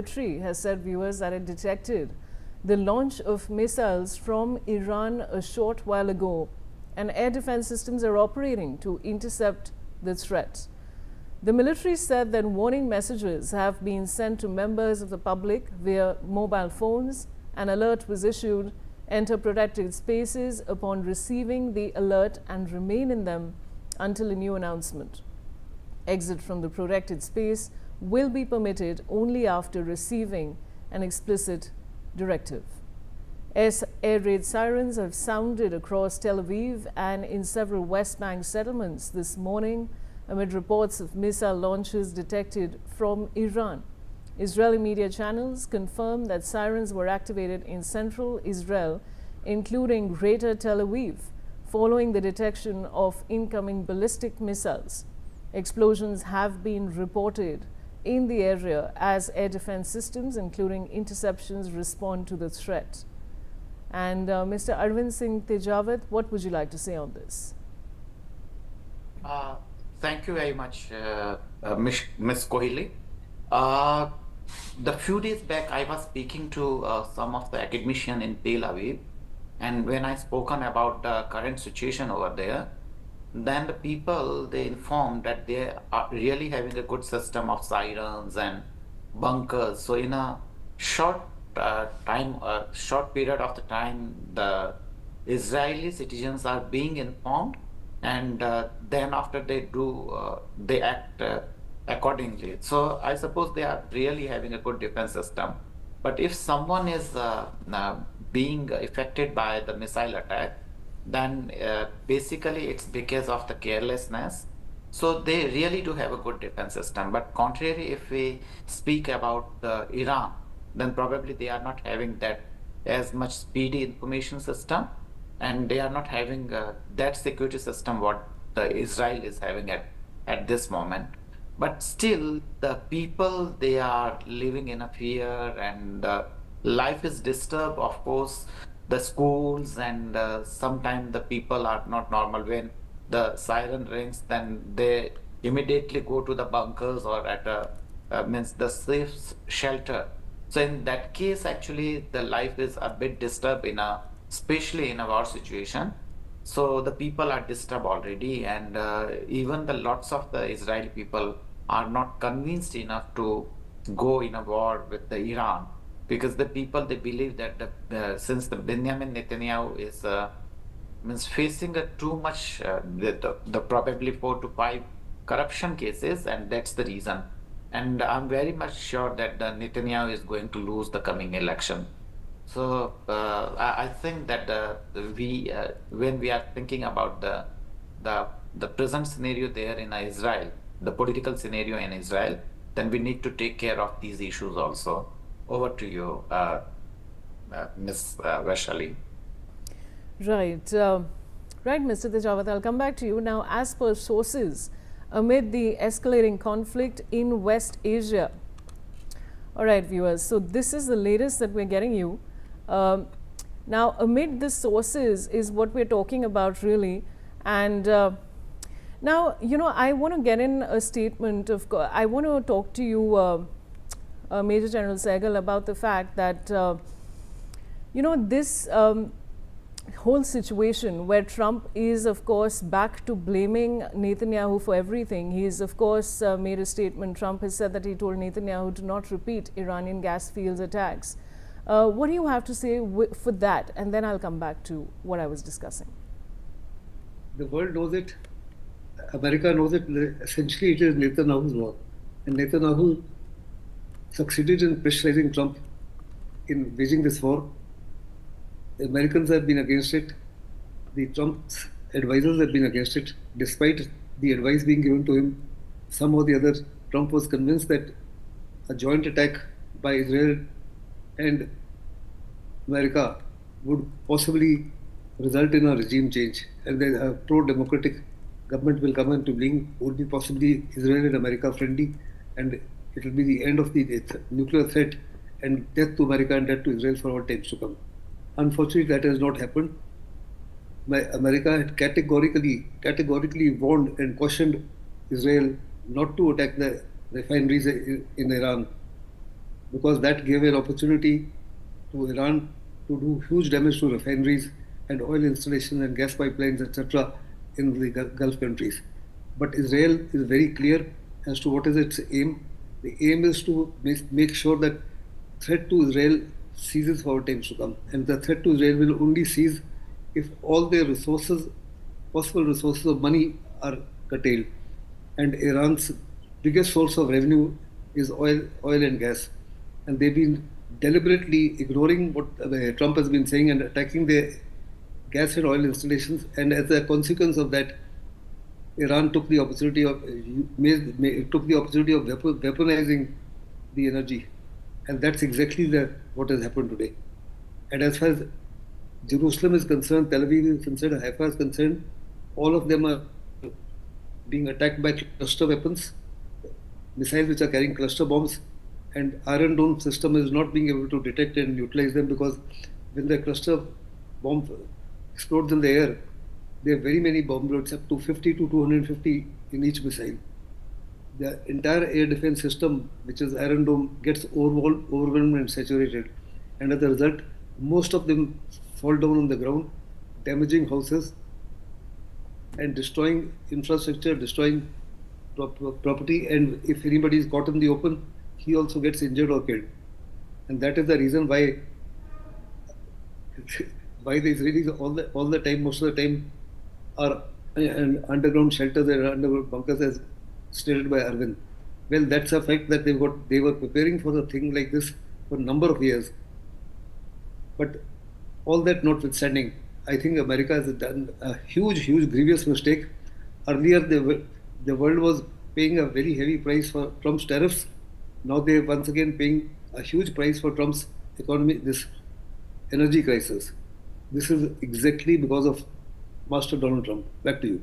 military has said, viewers, that it detected the launch of missiles from Iran a short while ago, and air defense systems are operating to intercept the threat. The military said that warning messages have been sent to members of the public via mobile phones. An alert was issued: enter protected spaces upon receiving the alert and remain in them until a new announcement. Exit from the protected space will be permitted only after receiving an explicit directive. Air raid sirens have sounded across Tel Aviv and in several West Bank settlements this morning amid reports of missile launches detected from Iran. Israeli media channels confirmed that sirens were activated in central Israel, including Greater Tel Aviv, following the detection of incoming ballistic missiles. Explosions have been reported in the area as air defense systems, including interceptions, respond to the threat. And Mr. Arvind Singh Tejawat, what would you like to say on this? Thank you very much, Ms. Kohli. The few days back, I was speaking to some of the academicians in Tel Aviv, and when I spoken about the current situation over there, then the people, they informed that they are really having a good system of sirens and bunkers. So in a short short period of the time, the Israeli citizens are being informed, and then after they act accordingly. So I suppose they are really having a good defense system. But if someone is being affected by the missile attack, then basically it's because of the carelessness. So they really do have a good defense system. But contrary, if we speak about Iran, then probably they are not having that as much speedy information system, and they are not having that security system what Israel is having at this moment. But still, the people, they are living in a fear, and life is disturbed. Of course, the schools and sometimes the people are not normal. When the siren rings, then they immediately go to the bunkers or at means the safe shelter. So in that case, actually, the life is a bit disturbed especially in a war situation. So the people are disturbed already, and even the lots of the Israeli people are not convinced enough to go in a war with the Iran, because the people, they believe that since the Benjamin Netanyahu is means facing a too much the probably 4 to 5 corruption cases, and that's the reason. And I'm very much sure that the Netanyahu is going to lose the coming election. So I think that when we are thinking about the present scenario there in Israel, the political scenario in Israel, then we need to take care of these issues also. Over to you, Ms. Vaishali. Right. Right, Mr. Tejawat, I'll come back to you. Now, as per sources, amid the escalating conflict in West Asia. All right, viewers, so this is the latest that we're getting you. Now, amid the sources is what we're talking about, really. And now, I want to get in a statement of, I want to talk to you, Major General Sehgal, about the fact that, this whole situation where Trump is, of course, back to blaming Netanyahu for everything. He's, of course, made a statement. Trump has said that he told Netanyahu to not repeat Iranian gas fields attacks. What do you have to say for that? And then I'll come back to what I was discussing. The world knows it. America knows it. Essentially, it is Netanyahu's war. And Netanyahu succeeded in pressurizing Trump in waging this war. The Americans have been against it. The Trump's advisors have been against it. Despite the advice being given to him, some or the other, Trump was convinced that a joint attack by Israel and America would possibly result in a regime change, and then a pro-democratic government will come into being, would be possibly Israel and America friendly, and it will be the end of the nuclear threat and death to America and death to Israel for all times to come. Unfortunately, that has not happened. America had categorically warned and cautioned Israel not to attack the refineries in Iran. because that gave an opportunity to Iran to do huge damage to refineries and oil installations and gas pipelines, etc., in the Gulf countries. But Israel is very clear as to what is its aim. The aim is to make sure that threat to Israel ceases for times to come, and the threat to Israel will only cease if all their resources, possible resources of money, are curtailed. And Iran's biggest source of revenue is oil and gas, and they've been deliberately ignoring what Trump has been saying and attacking the gas and oil installations. And as a consequence of that, Iran took the opportunity of weaponizing the energy, and that's exactly what has happened today. And as far as Jerusalem is concerned, Tel Aviv is concerned, Haifa is concerned, all of them are being attacked by cluster weapons, missiles which are carrying cluster bombs, and Iron Dome system is not being able to detect and utilize them, because when the cluster bomb explodes in the air, there are very many bomb loads, up to 50 to 250 in each missile. The entire air defense system, which is Iron Dome, gets overwhelmed and saturated. And as a result, most of them fall down on the ground, damaging houses and destroying infrastructure, destroying property. And if anybody is caught in the open, he also gets injured or killed. And that is the reason why the Israelis all the time, most of the time, are in underground shelters and underground bunkers, as stated by Arvind. Well, that's a fact that they were preparing for a thing like this for a number of years. But all that notwithstanding, I think America has done a huge, grievous mistake. Earlier, the world was paying a very heavy price for Trump's tariffs. Now they are once again paying a huge price for Trump's this energy crisis. This is exactly because of Master Donald Trump. Back to you.